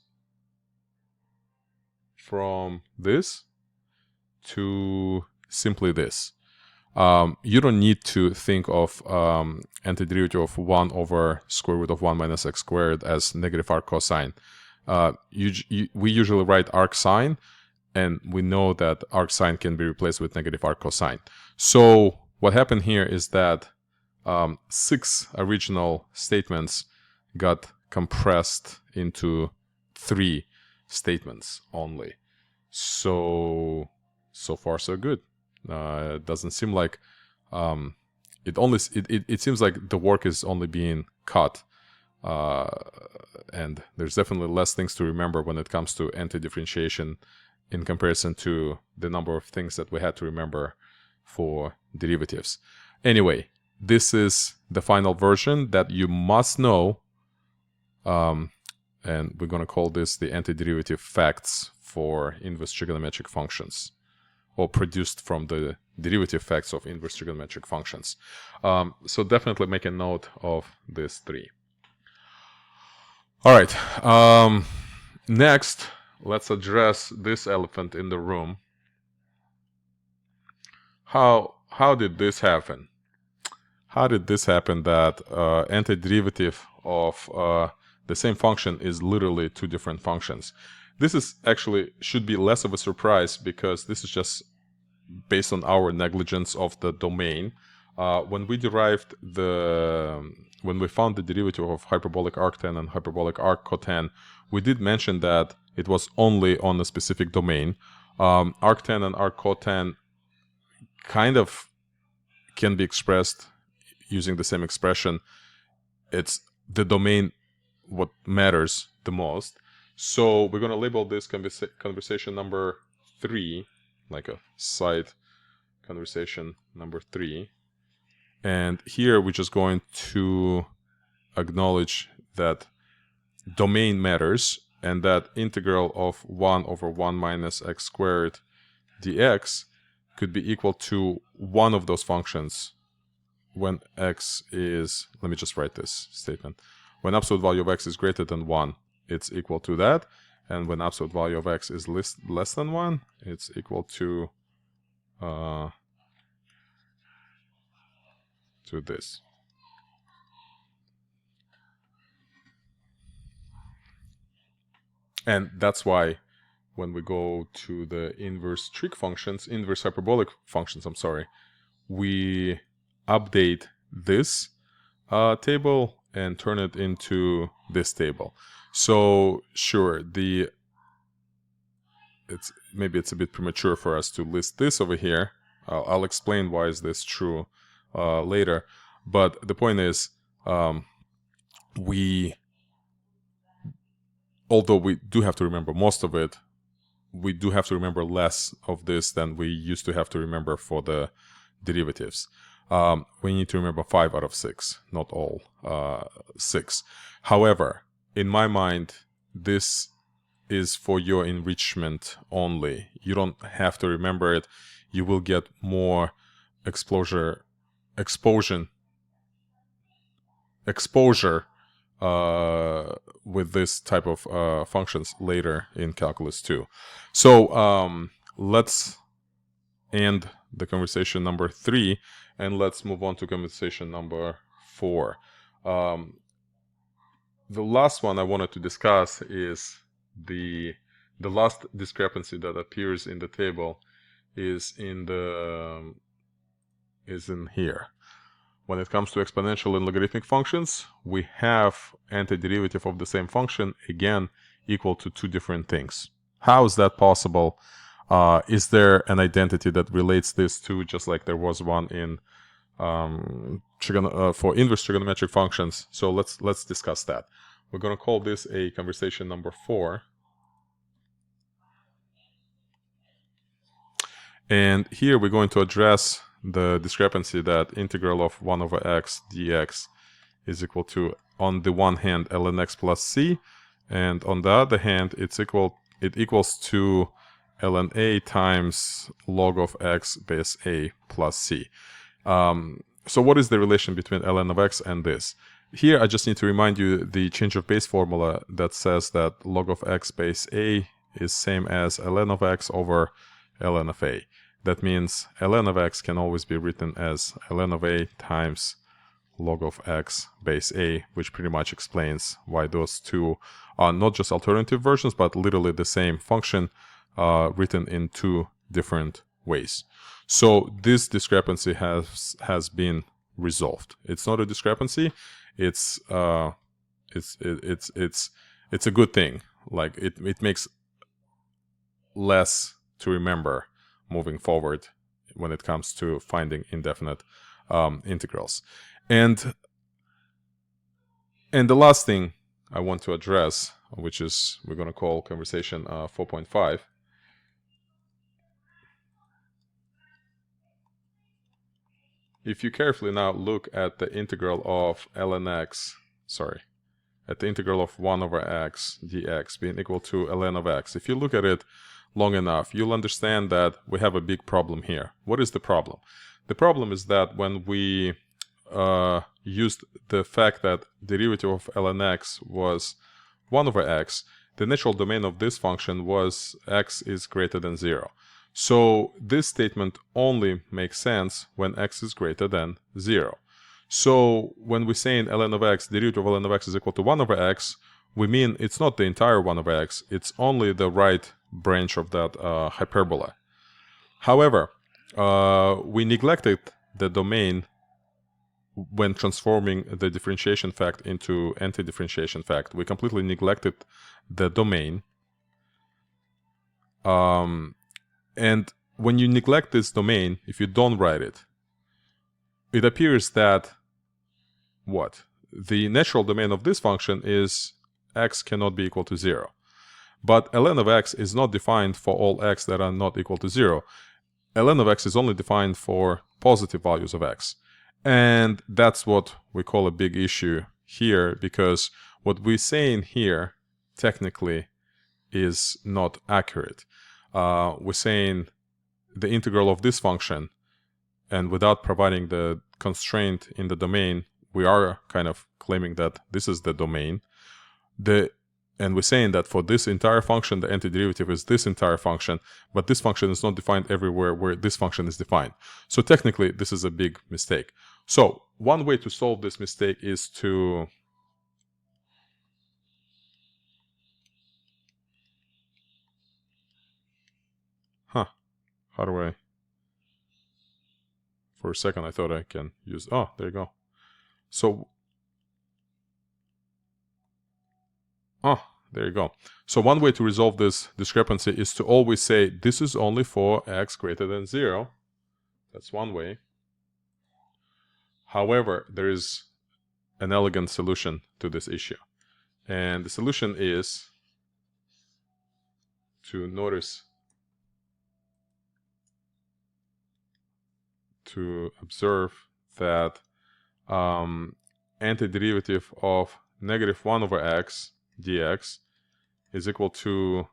from this to simply this. You don't need to think of antiderivative of 1 over square root of 1 minus x squared as negative arccosine. We usually write arcsine and we know that arc sine can be replaced with negative arc cosine. So what happened here is that 6 original statements got compressed into 3 statements only. So far so good. It doesn't seem like it seems like the work is only being cut, and there's definitely less things to remember when it comes to antidifferentiation in comparison to the number of things that we had to remember for derivatives. Anyway, this is the final version that you must know, and we're going to call this the antiderivative facts for inverse trigonometric functions, or produced from the derivative facts of inverse trigonometric functions. So definitely make a note of these 3. All right, next, let's address this elephant in the room. How did this happen? How did this happen that antiderivative of the same function is literally 2 different functions? This is actually should be less of a surprise, because this is just based on our negligence of the domain. When we found the derivative of hyperbolic arctan and hyperbolic arccotan, we did mention that it was only on a specific domain. Arctan and arccotan kind of can be expressed using the same expression. It's the domain what matters the most. So we're going to label this conversation number 3, like a side conversation number 3. And here we're just going to acknowledge that domain matters, and that integral of 1 over 1 minus x squared dx could be equal to one of those functions when x is, let me just write this statement. When absolute value of x is greater than 1, it's equal to that. And when absolute value of x is less than 1, it's equal to this. And that's why when we go to the inverse hyperbolic functions, we update this table and turn it into this table. So sure, maybe it's a bit premature for us to list this over here. I'll explain why is this true later. But the point is, although we do have to remember most of it, we do have to remember less of this than we used to have to remember for the derivatives. We need to remember 5 out of 6, not all 6. However, in my mind, this is for your enrichment only. You don't have to remember it. You will get more exposure with this type of functions later in calculus 2. So let's end the conversation number 3, and let's move on to conversation number 4. The last one I wanted to discuss is the last discrepancy that appears in the table is in here. When it comes to exponential and logarithmic functions, we have antiderivative of the same function, again, equal to 2 different things. How is that possible? Is there an identity that relates this to, just like there was one in for inverse trigonometric functions? So let's discuss that. We're going to call this a conversation number 4. And here we're going to address the discrepancy that integral of 1 over x dx is equal to, on the one hand, ln x plus c, and on the other hand, it equals to ln a times log of x base a plus c. So what is the relation between ln of x and this? Here I just need to remind you the change of base formula that says that log of x base a is same as ln of x over ln of a. That means ln of x can always be written as ln of a times log of x base a, which pretty much explains why those two are not just alternative versions, but literally the same function written in two different ways. So this discrepancy has been resolved. It's not a discrepancy. It's a good thing. Like it makes less to remember moving forward when it comes to finding indefinite integrals. And the last thing I want to address, which is we're going to call conversation 4.5. If you carefully now look at the integral of ln x, at the integral of 1 over x dx being equal to ln of x, if you look at it long enough, you'll understand that we have a big problem here. What is the problem? The problem is that when we used the fact that derivative of ln x was 1 over x, the natural domain of this function was x is greater than 0. So this statement only makes sense when x is greater than 0. So when we say in ln of x, derivative of ln of x is equal to 1 over x, we mean it's not the entire 1 over x, it's only the right branch of that hyperbola. However, we neglected the domain when transforming the differentiation fact into antidifferentiation fact. We completely neglected the domain. And when you neglect this domain, if you don't write it, it appears that what? The natural domain of this function is x cannot be equal to 0. But ln of x is not defined for all x that are not equal to 0. ln of x is only defined for positive values of x. And that's what we call a big issue here, because what we're saying here technically is not accurate. We're saying the integral of this function, and without providing the constraint in the domain, we are kind of claiming that this is the domain. And we're saying that for this entire function, the antiderivative is this entire function, but this function is not defined everywhere where this function is defined. So technically, this is a big mistake. So one way to solve this mistake is to how do I... For a second, I thought I can use... Oh, there you go. So... Oh, there you go. So one way to resolve this discrepancy is to always say this is only for x greater than 0. That's one way. However, there is an elegant solution to this issue. And the solution is to observe that antiderivative of negative 1 over x dx is equal to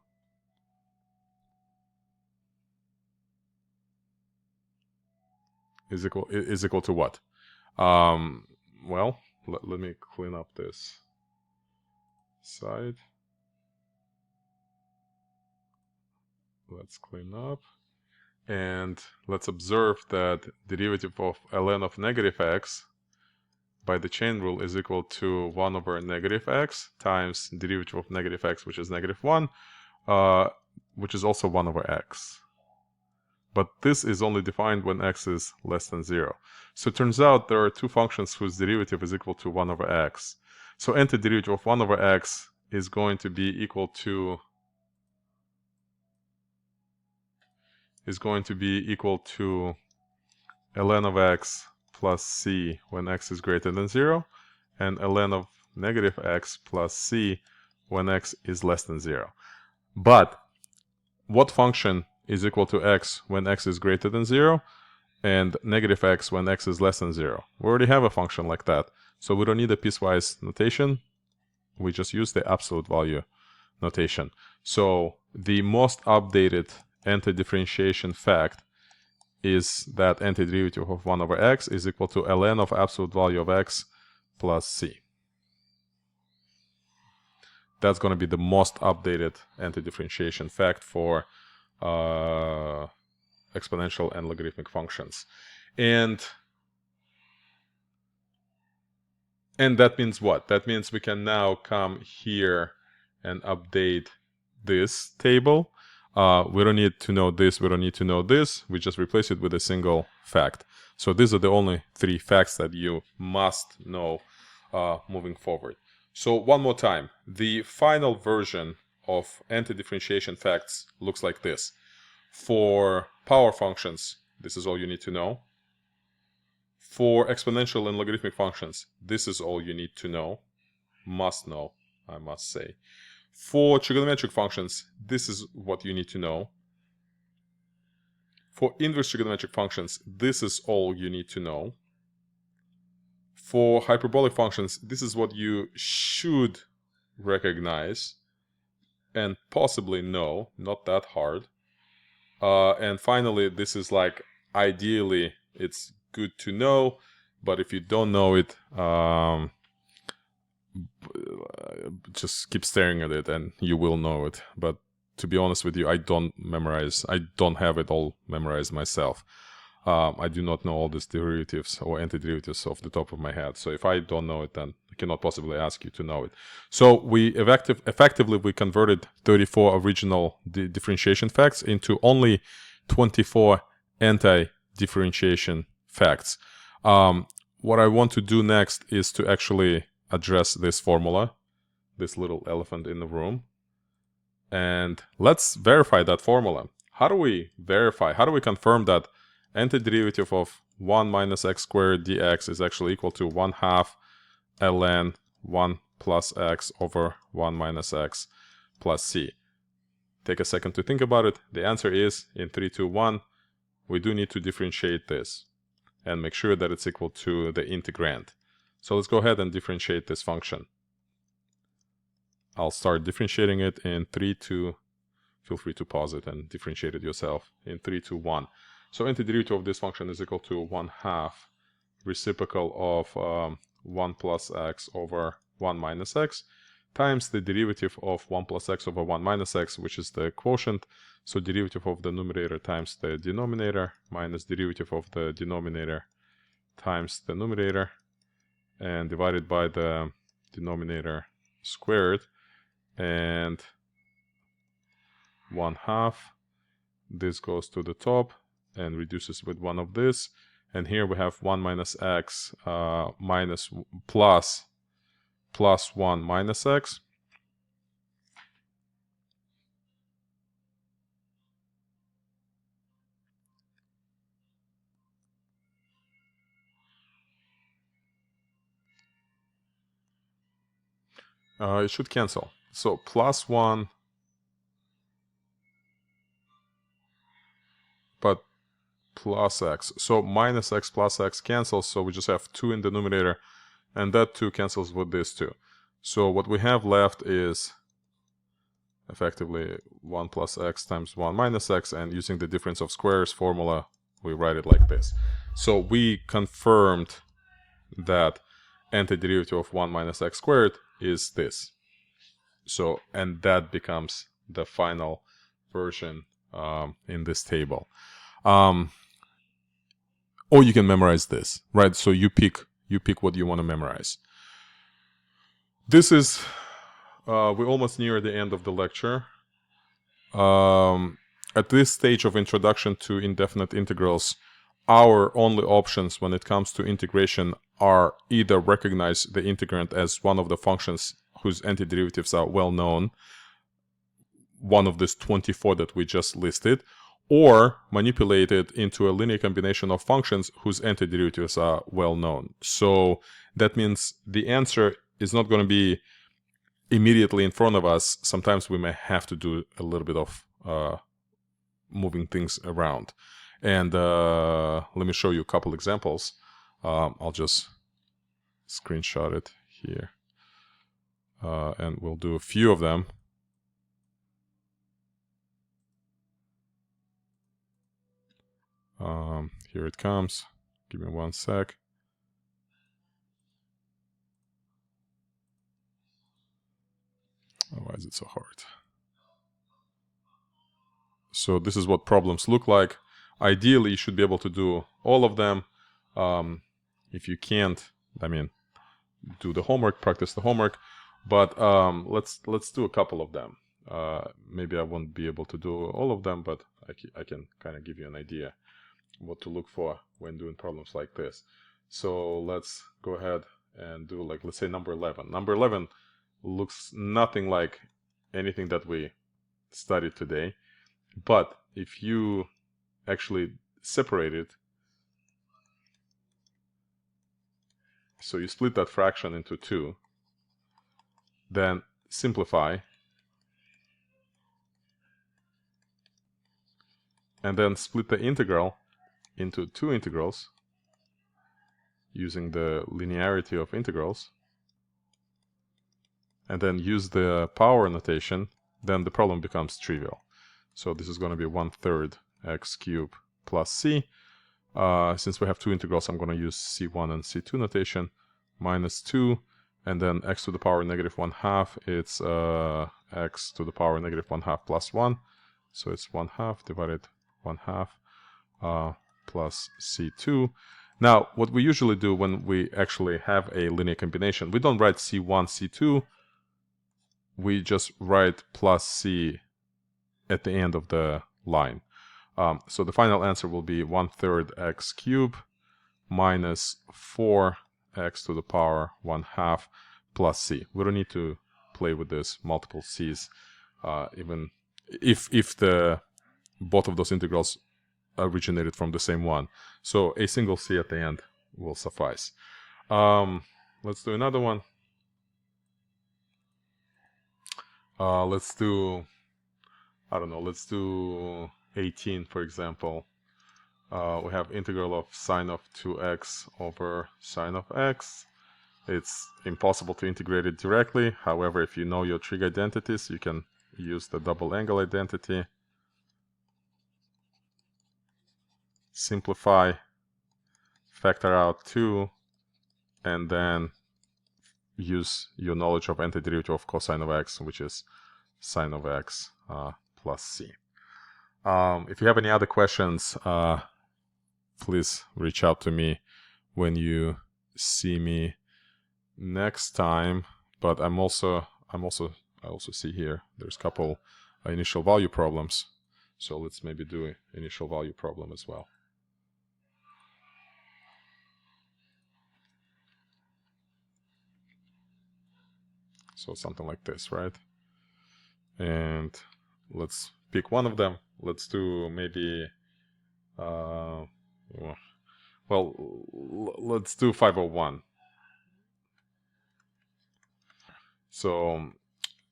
what? Well, let me clean up this side. Let's clean up. And let's observe that derivative of ln of negative x by the chain rule is equal to 1 over negative x times derivative of negative x, which is negative 1, which is also 1 over x. But this is only defined when x is less than 0. So it turns out there are two functions whose derivative is equal to 1 over x. So antiderivative of 1 over x is going to be equal to ln of x plus c when x is greater than 0, and ln of negative x plus c when x is less than 0. But what function is equal to x when x is greater than 0 and negative x when x is less than 0? We already have a function like that, so we don't need a piecewise notation. We just use the absolute value notation. So the most updated antidifferentiation fact is that antiderivative of 1 over x is equal to ln of absolute value of x plus c. That's going to be the most updated antidifferentiation fact for exponential and logarithmic functions. And that means what? That means we can now come here and update this table. We don't need to know this, we don't need to know this. We just replace it with a single fact. So these are the only 3 facts that you must know moving forward. So one more time, the final version of antidifferentiation facts looks like this. For power functions, this is all you need to know. For exponential and logarithmic functions, this is all you need to know. Must know, I must say. For trigonometric functions, this is what you need to know. For inverse trigonometric functions, this is all you need to know. For hyperbolic functions, this is what you should recognize and possibly know, not that hard. And finally, this is like, ideally, it's good to know, but if you don't know it, just keep staring at it and you will know it. But to be honest with you, I don't have it all memorized myself. I do not know all these derivatives or antiderivatives off the top of my head. So if I don't know it, then I cannot possibly ask you to know it. So we effectively we converted 34 original differentiation facts into only 24 anti-differentiation facts. What I want to do next is to actually address this formula, this little elephant in the room. And let's verify that formula. How do we verify, how do we confirm that antiderivative of 1 minus x squared dx is actually equal to 1/2 ln 1 plus x over 1 minus x plus c? Take a second to think about it. The answer is, in 3, 2, 1, we do need to differentiate this and make sure that it's equal to the integrand. So let's go ahead and differentiate this function. I'll start differentiating it in 3, 2, feel free to pause it and differentiate it yourself, in 3, 2, 1. So antiderivative of this function is equal to 1/2 reciprocal of 1 plus x over 1 minus x times the derivative of 1 plus x over 1 minus x, which is the quotient. So derivative of the numerator times the denominator minus derivative of the denominator times the numerator, and divided by the denominator squared, and 1/2. This goes to the top and reduces with 1 of this. And here we have 1 minus x minus plus 1 minus x. It should cancel. So plus 1, but plus x. So minus x plus x cancels, so we just have 2 in the numerator, and that 2 cancels with this 2. So what we have left is effectively 1 plus x times 1 minus x, and using the difference of squares formula, we write it like this. So we confirmed that antiderivative of 1 minus x squared is this. So, and that becomes the final version in this table. Or you can memorize this, right? So you pick what you want to memorize. This is, we're almost near the end of the lecture. At this stage of introduction to indefinite integrals, our only options when it comes to integration are either recognize the integrand as one of the functions whose antiderivatives are well known, one of these 24 that we just listed, or manipulate it into a linear combination of functions whose antiderivatives are well known. So that means the answer is not going to be immediately in front of us. Sometimes we may have to do a little bit of moving things around. And let me show you a couple examples. I'll just screenshot it here. And we'll do a few of them. Here it comes. Give me 1 sec. Oh, why is it so hard? So this is what problems look like. Ideally, you should be able to do all of them. If you can't, I mean, do the homework, practice the homework. But let's do a couple of them. Maybe I won't be able to do all of them, but I can kind of give you an idea what to look for when doing problems like this. So let's go ahead and do, like, let's say number 11. Number 11 looks nothing like anything that we studied today, but if you actually separate it, so you split that fraction into 2, then simplify, and then split the integral into 2 integrals using the linearity of integrals, and then use the power notation, then the problem becomes trivial. So this is going to be 1/3 x cubed plus c. Since we have 2 integrals, I'm going to use c1 and c2 notation, minus 2, and then x to the power negative 1/2, it's x to the power negative 1/2 plus 1. So it's 1/2 divided 1/2 plus c2. Now, what we usually do when we actually have a linear combination, we don't write c1, c2, we just write plus c at the end of the line. So the final answer will be 1/3 x cubed minus 4x to the power 1/2 plus c. We don't need to play with this multiple c's, even if both of those integrals originated from the same one. So a single c at the end will suffice. Let's do another one. Let's do, I don't know, let's do 18, for example. We have integral of sine of 2x over sine of x. It's impossible to integrate it directly. However, if you know your trig identities, you can use the double angle identity. Simplify, factor out 2, and then use your knowledge of antiderivative of cosine of x, which is sine of x plus c. If you have any other questions, please reach out to me when you see me next time. But I also see here there's a couple initial value problems, so let's maybe do an initial value problem as well. So something like this, right? And let's pick one of them. Let's do maybe, well, let's do 501. So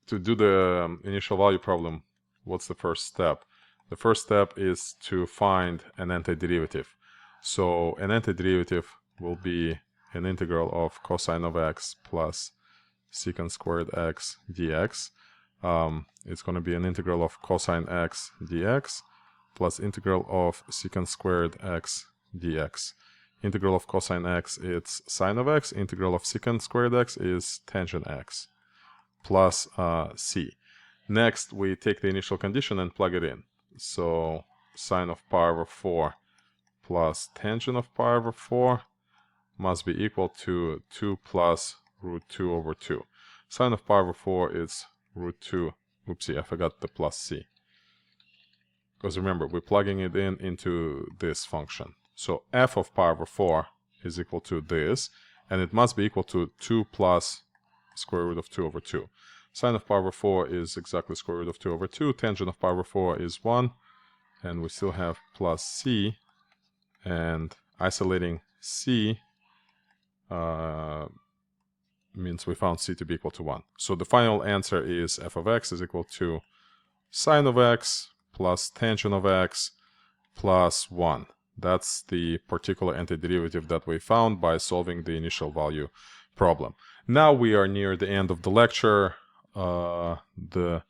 to do the initial value problem, what's the first step? The first step is to find an antiderivative. So an antiderivative will be an integral of cosine of x plus secant squared x dx. It's going to be an integral of cosine x dx plus integral of secant squared x dx. Integral of cosine x is sine of x. Integral of secant squared x is tangent x plus c. Next, we take the initial condition and plug it in. So sine of pi over 4 plus tangent of pi over 4 must be equal to 2 plus root 2 over 2. Sine of pi over 4 is root 2. Oopsie, I forgot the plus c. Because remember, we're plugging it into this function. So f of pi over 4 is equal to this, and it must be equal to 2 plus square root of 2 over 2. Sine of pi over 4 is exactly square root of 2 over 2. Tangent of pi over 4 is 1. And we still have plus c. And isolating c means we found c to be equal to 1. So the final answer is f of x is equal to sine of x plus tangent of x plus 1. That's the particular antiderivative that we found by solving the initial value problem. Now we are near the end of the lecture. Not the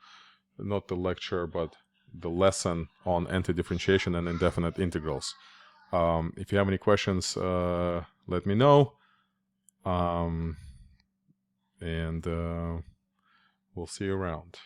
lecture, but the lesson on antidifferentiation and indefinite integrals. If you have any questions, let me know. And we'll see you around.